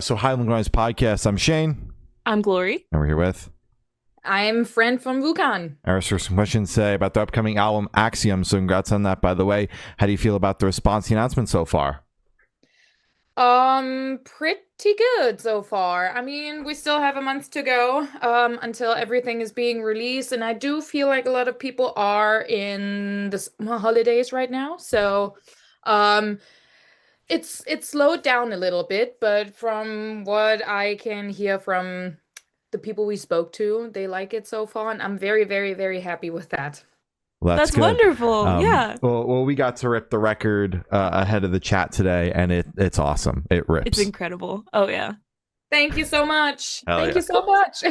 So Highland Grimes Podcast. I'm Shane. I'm Glory. And we're here with... I'm Friend from Wucan. Aris for some questions today about the upcoming album Axioms. So congrats on that, by the way. How do you feel about the response to the announcement so far? Pretty good so far. I mean, we still have a month to go, until everything is being released, and I do feel like a lot of people are in the holidays right now. So, um, it's slowed down a little bit, but from what I can hear from the people we spoke to, they like it so far, and I'm very, very, very happy with that. Well, that's good. Wonderful. Yeah. Well, we got to rip the record ahead of the chat today, and it's awesome. It rips. It's incredible. Oh, yeah. Thank you so much. Hell Thank yeah. you so much.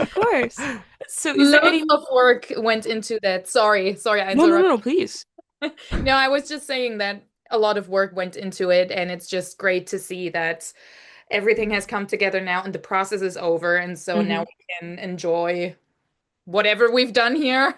Of course. So is there any... of work went into that. Sorry, I interrupted. No, please. No, I was just saying that a lot of work went into it, and it's just great to see that everything has come together now and the process is over, and so now we can enjoy whatever we've done here.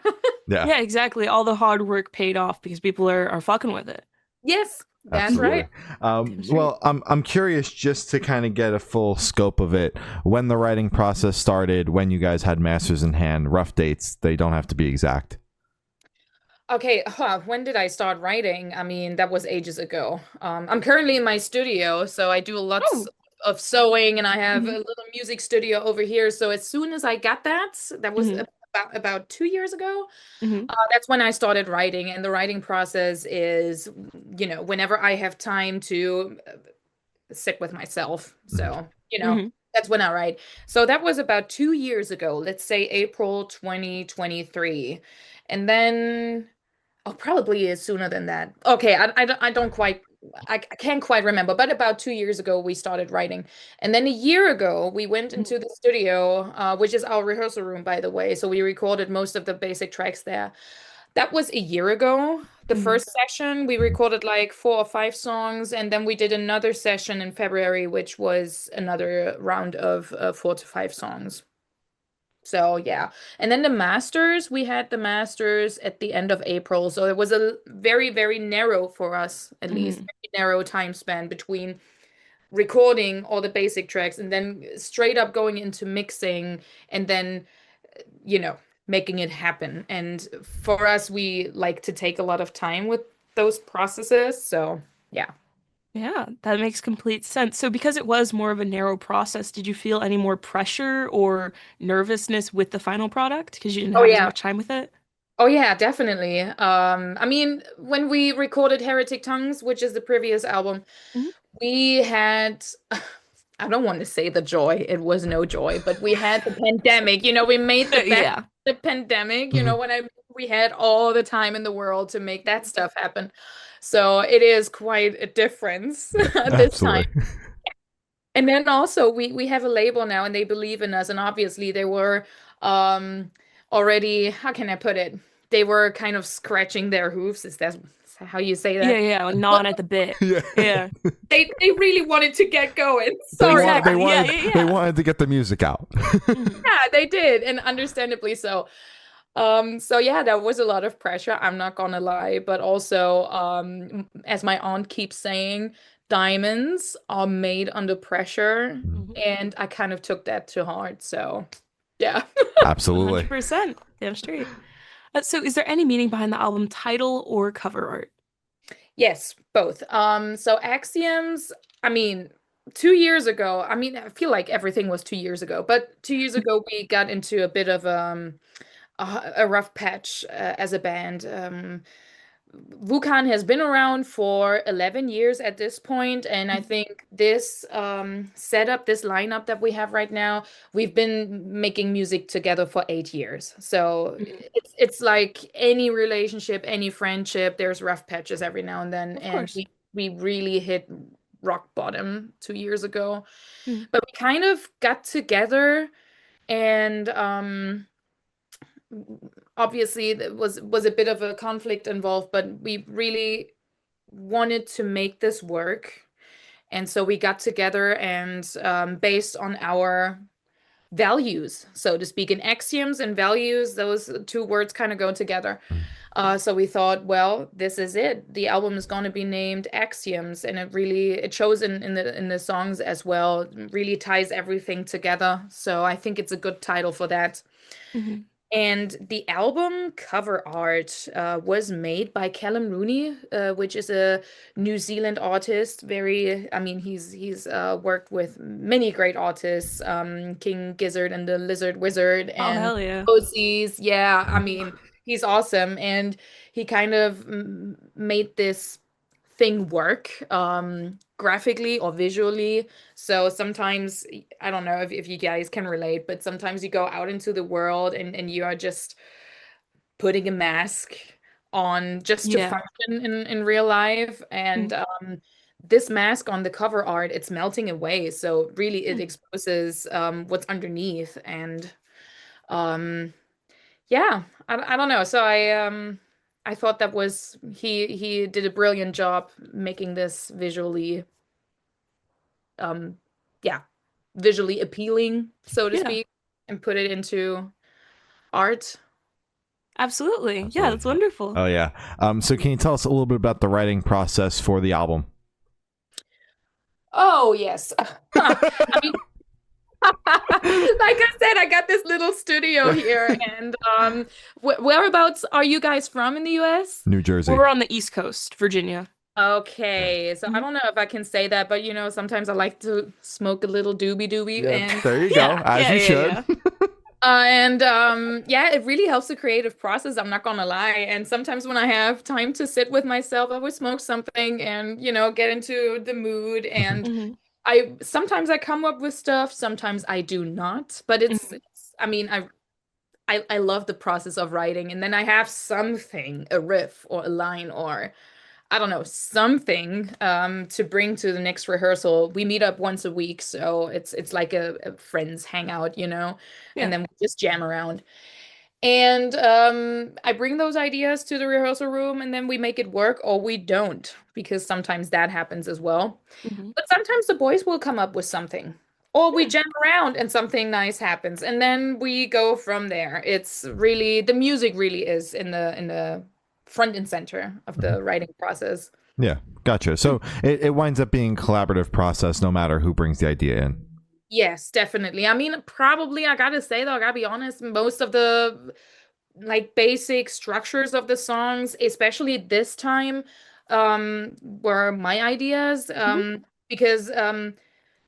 Yeah, exactly. All the hard work paid off because people are fucking with it. Yes, that's Absolutely. right. Well, I'm curious just to kind of get a full scope of it. When the writing process started, when you guys had masters in hand, rough dates, they don't have to be exact. Okay, when did I start writing? I mean, that was ages ago. I'm currently in my studio, so I do lots of sewing, and I have a little music studio over here. So as soon as I got that was about 2 years ago. That's when I started writing, and the writing process is, whenever I have time to sit with myself. So, that's when I write. So that was about 2 years ago, let's say April 2023. And then, probably is sooner than that. Okay, I can't quite remember, but about 2 years ago we started writing, and then a year ago we went into the studio, which is our rehearsal room, by the way. So we recorded most of the basic tracks there. That was a year ago. The first session we recorded like 4 or 5 songs, and then we did another session in February, which was another round of 4 to 5 songs. So yeah, and then we had the masters at the end of April. So it was a very, very narrow, for us at least, very narrow time span between recording all the basic tracks and then straight up going into mixing, and then, making it happen. And for us, we like to take a lot of time with those processes. So yeah. Yeah, that makes complete sense. So because it was more of a narrow process, did you feel any more pressure or nervousness with the final product because you didn't have as much time with it? Oh yeah, definitely. I mean, when we recorded Heretic Tongues, which is the previous album, we had, I don't want to say the joy, it was no joy, but we had the pandemic. We made the best of the pandemic, we had all the time in the world to make that stuff happen. So it is quite a difference this time. And then also we have a label now, and they believe in us. And obviously they were already, how can I put it? They were kind of scratching their hoofs. Is that how you say that? Yeah, like gnawing at the bit. Yeah. They really wanted to get going. Sorry. They wanted to get the music out. Yeah, they did, and understandably so. So yeah, that was a lot of pressure, I'm not gonna lie, but also, as my aunt keeps saying, diamonds are made under pressure, and I kind of took that to heart. So yeah. Absolutely. 100%. Damn straight. So is there any meaning behind the album title or cover art? Yes, both. So Axioms, I mean, 2 years ago, I mean, I feel like everything was 2 years ago, but 2 years ago we got into a bit of a rough patch, as a band. Wucan has been around for 11 years at this point, and I think this setup, this lineup that we have right now, we've been making music together for 8 years. So it's like any relationship, any friendship, there's rough patches every now and then, and we really hit rock bottom 2 years ago. But we kind of got together, and obviously there was a bit of a conflict involved, but we really wanted to make this work, and so we got together, and based on our values, so to speak, and axioms and values, those two words kind of go together. So we thought, well, this is it. The album is going to be named Axioms, and it shows in the songs as well. It really ties everything together. So I think it's a good title for that. Mhm. And the album cover art was made by Callum Rooney, which is a New Zealand artist. I mean, he's worked with many great artists, King Gizzard and the Lizard Wizard, Oh, and hell yeah. Posies. Yeah, I mean, he's awesome, and he kind of made this thing work graphically or visually. So sometimes, I don't know if you guys can relate, but sometimes you go out into the world and you are just putting a mask on just to Yeah. function in real life. And this mask on the cover art, it's melting away. So really it exposes what's underneath. And um, yeah, I don't know. So I thought that was he did a brilliant job making this um yeah, visually appealing, so to Yeah. speak, and put it into art. Absolutely. Yeah, that's wonderful. Oh yeah. So can you tell us a little bit about the writing process for the album? Oh, yes. I mean, like I said, I got this little studio here, and whereabouts are you guys from in the US? New Jersey. Well, we're on the East Coast, Virginia. Okay, so I Mhm. don't know if I can say that, but sometimes I like to smoke a little doobie, and There you go. As you should. yeah, it really helps the creative process. I'm not gonna lie. And sometimes when I have time to sit with myself, I would smoke something and get into the mood. And Mhm. sometimes I come up with stuff, sometimes I do not. But Mhm. I mean, I love the process of writing, and then I have something, a riff or a line or I don't know, something to bring to the next rehearsal. We meet up once a week, so it's like a friends hangout, and Yeah. then we just jam around. And I bring those ideas to the rehearsal room, and then we make it work, or we don't, because sometimes that happens as well. Mhm. But sometimes the boys will come up with something, or we Yeah. jam around and something nice happens, and then we go from there. It's really the music really is in the front and center of the writing process. Yeah, gotcha. So it winds up being a collaborative process no matter who brings the idea in. Yes, definitely. I mean, probably I gotta say though, I gotta be honest, most of the like basic structures of the songs, especially this time, were my ideas. Mhm. Because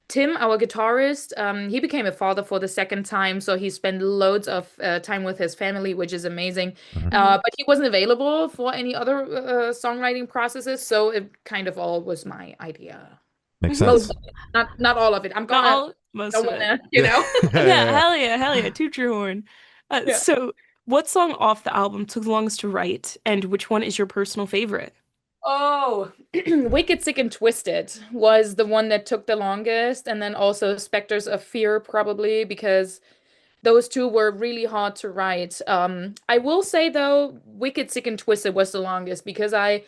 Tim, our guitarist, he became a father for the second time, so he spent loads of time with his family, which is amazing. Mhm. But he wasn't available for any other songwriting processes, so it kind of all was my idea. Makes Mhm. Most sense. of it, not all of it. Not all, most Don't of it. wanna, Yeah, hell yeah, toot your horn. Yeah. So what song off the album took the longest to write, and which one is your personal favorite? Oh, Wicked, Sick, and Twisted was the one that took the longest, and then also Spectres of Fear, probably because those two were really hard to write. I will say though, Wicked, Sick, and Twisted was the longest because I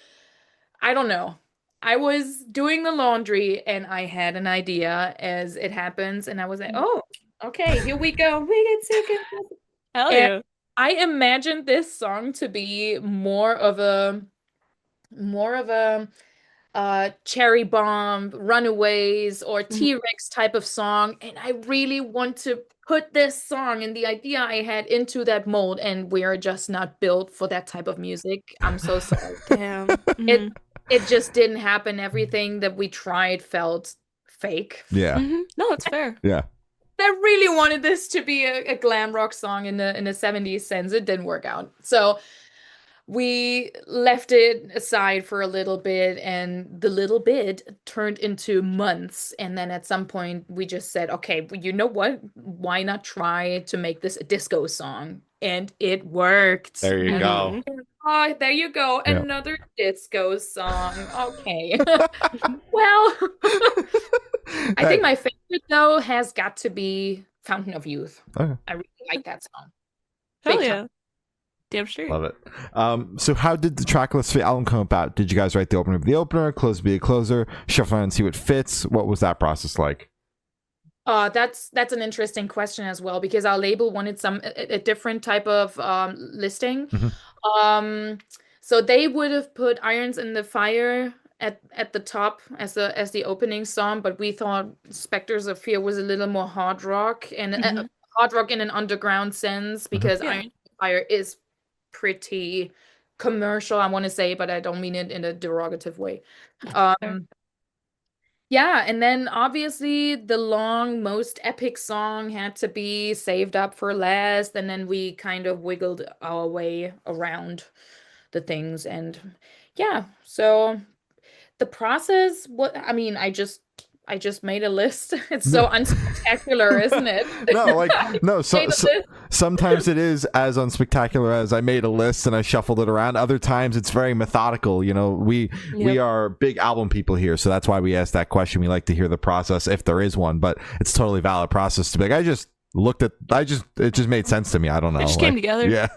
don't know. I was doing the laundry and I had an idea as it happens, and I was like, oh, okay, here we go. Wicked, Sick, and Twisted. Hell And yeah. I imagined this song to be more of a Cherry Bomb, Runaways, or Mhm. T-Rex type of song. And I really want to put this song and the idea I had into that mold, and we are just not built for that type of music. I'm so sorry. Damn. It Mhm. it just didn't happen. Everything that we tried felt fake. Yeah. Mhm. No, it's fair. Yeah. I really wanted this to be a glam rock song in the 70s sense. It didn't work out. So we left it aside for a little bit, and the little bit turned into months. And then at some point, we just said, okay, well, you know what? Why not try to make this a disco song? And it worked. There you And go. oh, there you go. Yeah. Another disco song. Okay. Well, I think my favorite, though, has got to be Fountain of Youth. Okay. I really like that song. Hell Big yeah. time. Damn straight. Love it. So how did the track list for the album come about? Did you guys write the opener be the opener, close be a closer, shuffle and see what fits? What was that process like? That's an interesting question as well, because our label wanted a different type of listing. Mhm. So they would have put Irons in the Fire at the top as the opening song, but we thought Spectres of Fear was a little more hard rock and hard rock in an underground sense because Irons in the Fire is pretty commercial, I want to say, but I don't mean it in a derogative way. Yeah, and then obviously the long, most epic song had to be saved up for last, and then we kind of wiggled our way around the things. And yeah, so the process, what I mean, I just made a list. It's so unspectacular, isn't it? Sometimes it is as unspectacular as I made a list and I shuffled it around. Other times it's very methodical. We are big album people here, so that's why we ask that question. We like to hear the process if there is one, but it's totally valid process to be like, it just made sense to me. I don't know. It just came together. Yeah.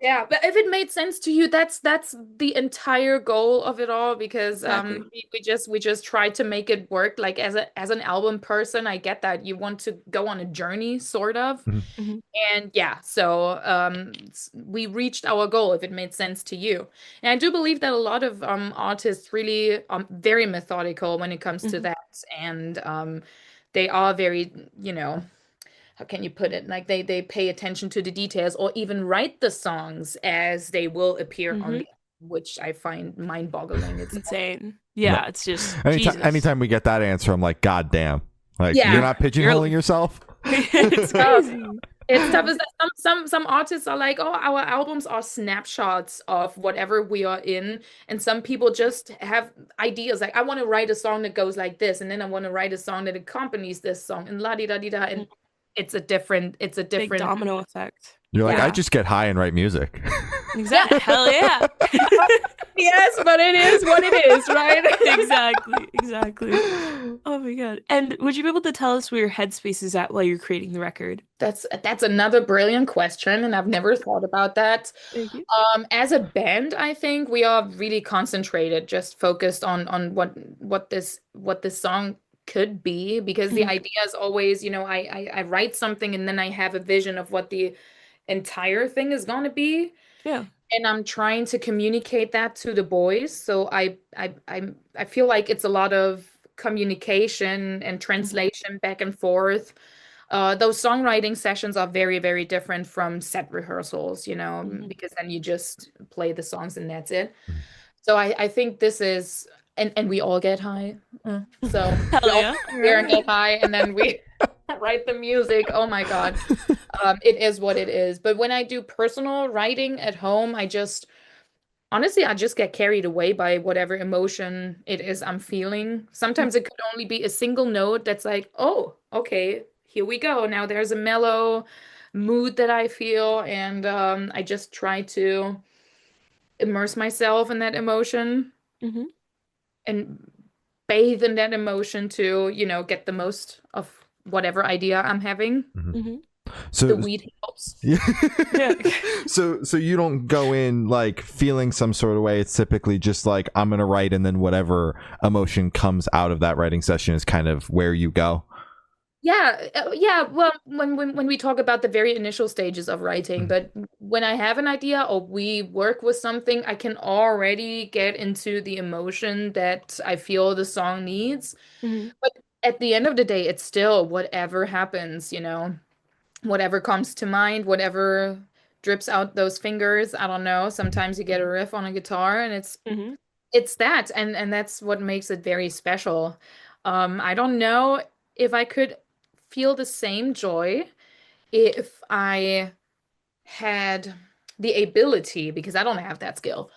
Yeah, but if it made sense to you, that's the entire goal of it all, because we just try to make it work. Like as an album person, I get that you want to go on a journey, sort of. And yeah, so we reached our goal if it made sense to you. And I do believe that a lot of artists really very methodical when it comes to that, and they are very, how can you put it? Like they pay attention to the details, or even write the songs as they will appear on the album, which I find mind-boggling. It's insane. Yeah, it's just anytime we get that answer, I'm like, God damn. Like, you're not pigeonholing yourself? It's crazy. It's tough. Is that some artists are like, oh, our albums are snapshots of whatever we are in, and some people just have ideas like, I want to write a song that goes like this, and then I want to write a song that accompanies this song, and la di da di da, and it's a different big domino effect. You're like, I just get high and write music. Exactly. Hell yeah. Yes, but it is what it is, right? Exactly. Oh my God. And would you be able to tell us where your headspace is at while you're creating the record? That's another brilliant question, and I've never thought about that. Thank you. As a band, I think we are really concentrated, just focused on what this song could be, because the idea is always, I write something and then I have a vision of what the entire thing is going to be. Yeah. And I'm trying to communicate that to the boys. So I feel like it's a lot of communication and translation back and forth. Those songwriting sessions are very, very different from set rehearsals, because then you just play the songs and that's it. So I think this is, and we all get high. So we all here and get high, and then we write the music. Oh my God. It is what it is. But when I do personal writing at home, honestly, I just get carried away by whatever emotion it is I'm feeling. Sometimes it could only be a single note that's like, oh, okay, here we go. Now there's a mellow mood that I feel, and I just try to immerse myself in that emotion. And bathe in that emotion to, get the most of whatever idea I'm having. So the weed helps. So you don't go in like feeling some sort of way. It's typically just like, I'm gonna write, and then whatever emotion comes out of that writing session is kind of where you go. Yeah. Well, when we talk about the very initial stages of writing, but when I have an idea or we work with something, I can already get into the emotion that I feel the song needs. But at the end of the day, it's still whatever happens, whatever comes to mind, whatever drips out those fingers. I don't know. Sometimes you get a riff on a guitar, and it's that, and that's what makes it very special. I don't know if I could feel the same joy if I had the ability, because I don't have that skill,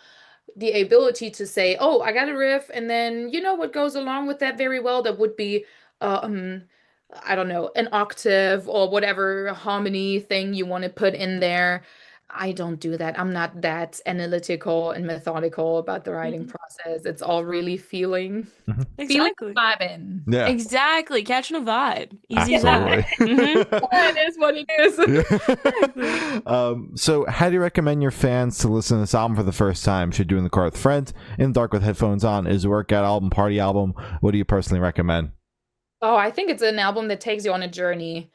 the ability to say, oh, I got a riff, and then what goes along with that very well, that would be I don't know, an octave or whatever harmony thing you want to put in there. I don't do that. I'm not that analytical and methodical about the writing process. It's all really feeling vibing. Yeah. Exactly. Catching a vibe. Easy as Absolutely. That is what it is. So how do you recommend your fans to listen to this album for the first time? Should do in the car with friends, in the dark with headphones on? Is it a workout album, party album? What do you personally recommend? Oh, I think it's an album that takes you on a journey.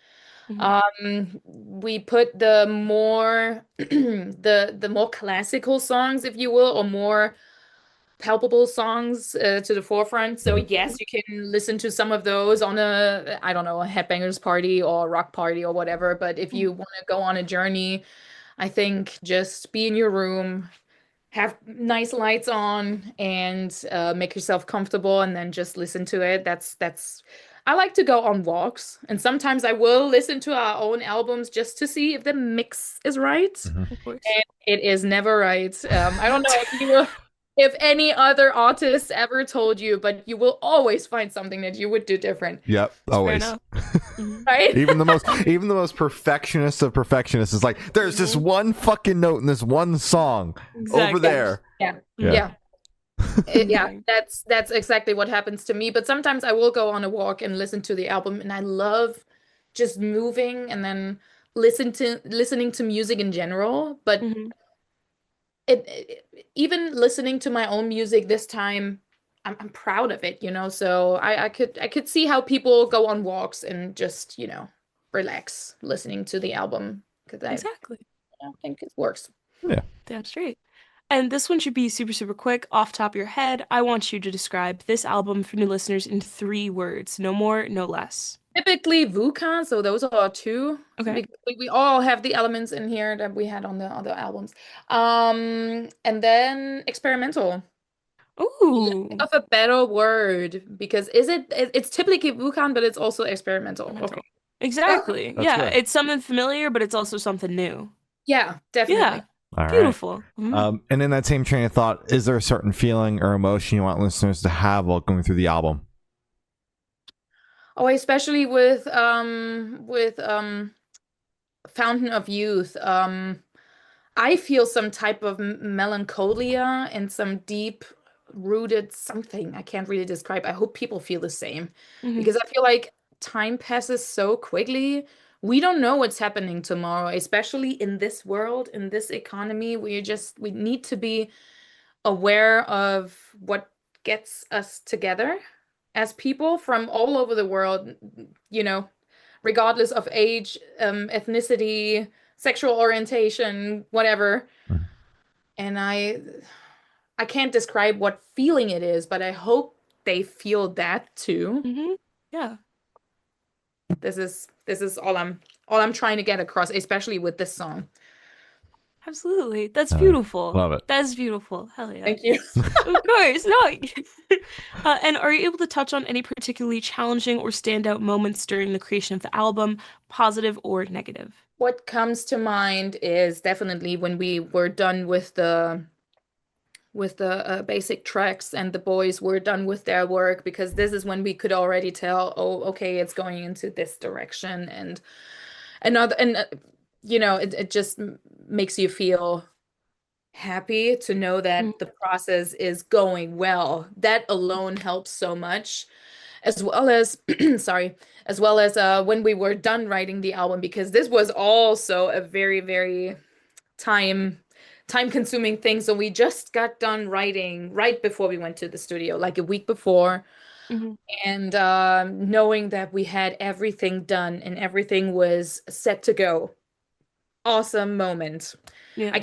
Mhm. We put the more the more classical songs, if you will, or more palpable songs to the forefront. So Mhm. yes, you can listen to some of those on a, I don't know, a headbangers party or a rock party or whatever. But if Mhm. you want to go on a journey, I think just be in your room, have nice lights on, and make yourself comfortable, and then just listen to it. That's. I like to go on walks, and sometimes I will listen to our own albums just to see if the mix is right. Mhm. Of course. And it is never right. I don't know if any other artists ever told you, but you will always find something that you would do different, Yep, It's fair always. enough. Mhm. right? Even the most perfectionist of perfectionists is like, there's this Mhm. one fucking note in this one song over Exactly. there. Yeah, Yeah. yeah. Yeah, Amazing. that's exactly what happens to me. But sometimes I will go on a walk and listen to the album, and I love just moving and then listening to music in general. But Mhm. even listening to my own music this time, I'm proud of it, you know. So I could see how people go on walks and just, relax listening to the album because Exactly. I think it works. Yeah. Damn straight. And this one should be super, super quick. Off top of your head, I want you to describe this album for new listeners in 3 words. No more, no less. Typically Wucan, so those are two. Okay. We all have the elements in here that we had on the other albums. And then experimental. Ooh. Of a better word, because it's typically Wucan, but it's also experimental, of Mental. course. Yeah, Exactly. That's Yeah, good. it's something familiar, but it's also something new. yeah, Yeah. definitely. All right. Beautiful. Mhm. And in that same train of thought, is there a certain feeling or emotion you want listeners to have while going through the album? Oh, especially with Fountain of Youth. I feel some type of melancholia and some deep rooted something I can't really describe. I hope people feel the same Mhm. because I feel like time passes so quickly. We don't know what's happening tomorrow, especially in this world, in this economy. We need to be aware of what gets us together as people from all over the world, you know, regardless of age, ethnicity, sexual orientation, whatever. Mhm. And I can't describe what feeling it is, but I hope they feel that too. Mhm. Yeah. This is all I'm trying to get across, especially with this song. Absolutely. That's All right. beautiful. Love it. That's beautiful. Hell yeah. Thank you. Of course. No. And are you able to touch on any particularly challenging or standout moments during the creation of the album, positive or negative? What comes to mind is definitely when we were done with the basic tracks and the boys were done with their work, because this is when we could already tell, oh, okay, it's going into this direction, and another, and it just makes you feel happy to know Mhm. that the process is going well. That alone helps so much, as well as sorry, as well as when we were done writing the album, because this was also a very, very time time consuming thing. So we just got done writing right before we went to the studio, like a week before, Mhm. and knowing that we had everything done and everything was set to go. Awesome moment. Yeah.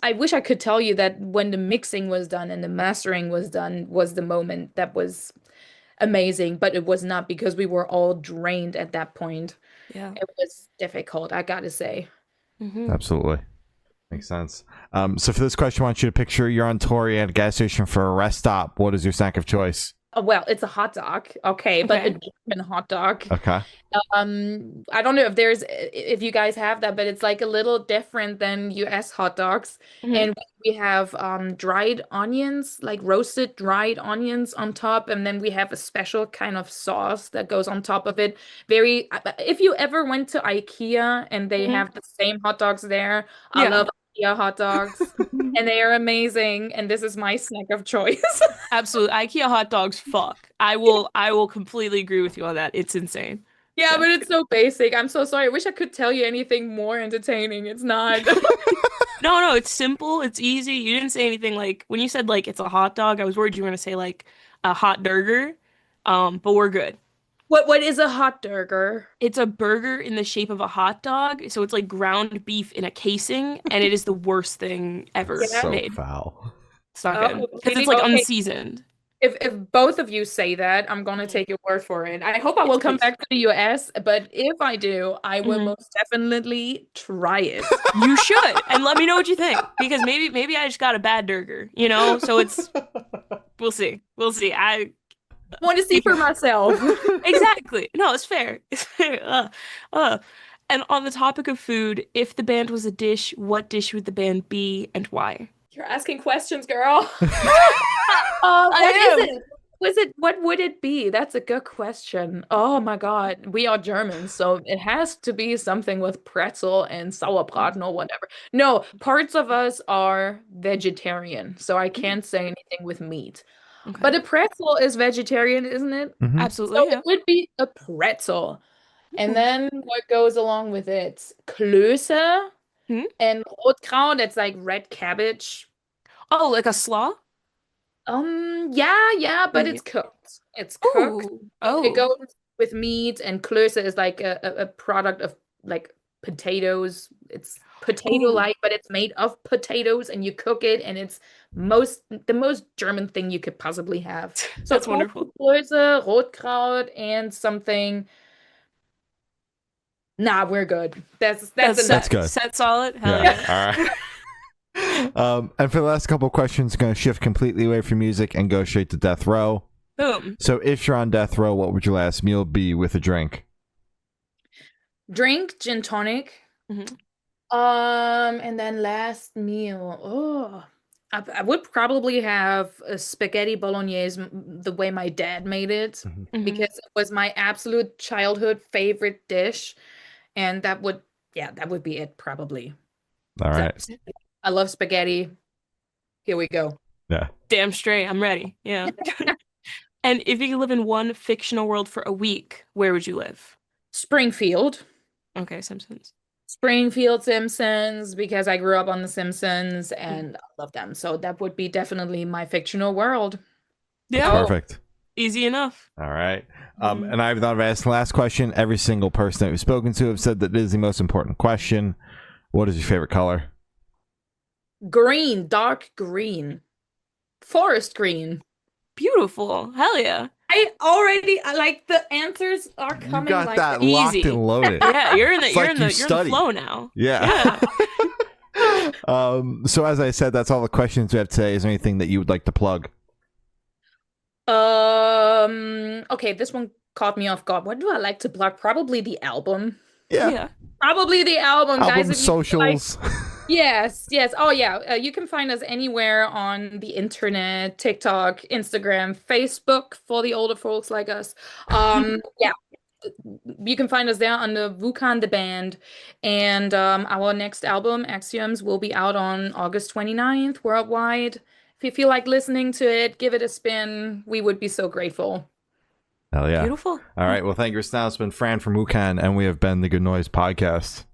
I wish I could tell you that when the mixing was done and the mastering was done was the moment that was amazing, but it was not, because we were all drained at that point. Yeah. It was difficult, I gotta say. Mhm. Absolutely. Makes sense. So for this question, I want you to picture you're on tour, you're at a gas station for a rest stop. What is your snack of choice? Oh, well, it's a hot dog, okay, but a Okay. German hot dog. Okay. I don't know if you guys have that, but it's like a little different than US hot dogs. Mhm. And we have dried onions, like roasted dried onions on top, and then we have a special kind of sauce that goes on top of it. If you ever went to IKEA and they Mhm. have the same hot dogs there, I Yeah. love IKEA hot dogs, and they are amazing, and this is my snack of choice. Absolutely. IKEA hot dogs, fuck. I will completely agree with you on that. It's insane. Yeah, Yeah. but it's so basic. I'm so sorry. I wish I could tell you anything more entertaining. It's not. No, no, it's simple, it's easy. You didn't say anything like when you said like it's a hot dog, I was worried you were gonna say like a hot burger. But we're good. What is a hot burger? It's a burger in the shape of a hot dog, so it's like ground beef in a casing, and it is the worst thing ever Yeah. So made. foul. It's not Oh, good because it's really? like Okay. unseasoned. If both of you say that, I'm gonna take your word for it. I hope I will come back to the US, but if I do, I will most definitely try it. You should, and let me know what you think because maybe I just got a bad burger, you know? So it's we'll see. We'll see. I want to see for myself. exactly. No, it's fair. It's fair. And on the topic of food, if the band was a dish, what dish would the band be and why? You're asking questions, girl. I What am. is it? What would it be? That's a good question. Oh my God. We are Germans, so it has to be something with pretzel and sauerbraten or whatever. No, parts of us are vegetarian, so I can't say anything with meat. Okay. But a pretzel is vegetarian, isn't it? Mhm. Absolutely. So Yeah. it would be a pretzel. And Hmm. then what goes along with it? Klöße Hmm? and Rotkraut, that's like red cabbage. Oh, like a slaw? Yeah, but it's cooked. It's cooked. Oh, It oh. goes with meat, and Klöße is like a product of like potatoes. It's potato-like, but it's made of potatoes, and you cook it, and it's the most German thing you could possibly have. So That's wonderful. Klöße, Rotkraut, and something. Nah, we're good. That's enough. good. Set solid. Hell yeah. All right. And for the last couple of questions, going to shift completely away from music and go straight to death row. Boom. So if you're on death row, what would your last meal be with a drink? Drink gin tonic. Mhm. And then last meal. Oh, I would probably have a spaghetti bolognese the way my dad made it Mhm. because it was my absolute childhood favorite dish, and that would be it probably. All right. I love spaghetti. Here we go. Yeah. Damn straight. I'm ready. Yeah. And if you could live in one fictional world for a week, where would you live? Springfield. Okay, Simpsons. Springfield Simpsons, because I grew up on The Simpsons and I love them. So that would be definitely my fictional world. Yeah. Perfect. Easy enough. All right. And I've thought of asking the last question. Every single person that we've spoken to have said that it is the most important question. What is your favorite color? Green, dark green. Forest green. Beautiful. Hell yeah. I like the answers are You coming got like that easy. locked and loaded. Yeah, you're in the It's you're like in the you you're in the studied. flow now. Yeah. Yeah. So as I said, that's all the questions we have today. Is there anything that you would like to plug? Okay, this one caught me off guard. What do I like to plug? Probably the album. Yeah. Probably the album, guys. Album If you like- socials. Yes. Oh, yeah. You can find us anywhere on the internet, TikTok, Instagram, Facebook for the older folks like us. Yeah. You can find us there under Wucan the band. And our next album, Axioms, will be out on August 29th worldwide. If you feel like listening to it, give it a spin. We would be so grateful. Hell yeah. Beautiful. All right. Well, thank you. Now it's been Fran from Wucan, and we have been the Good Noise Podcast.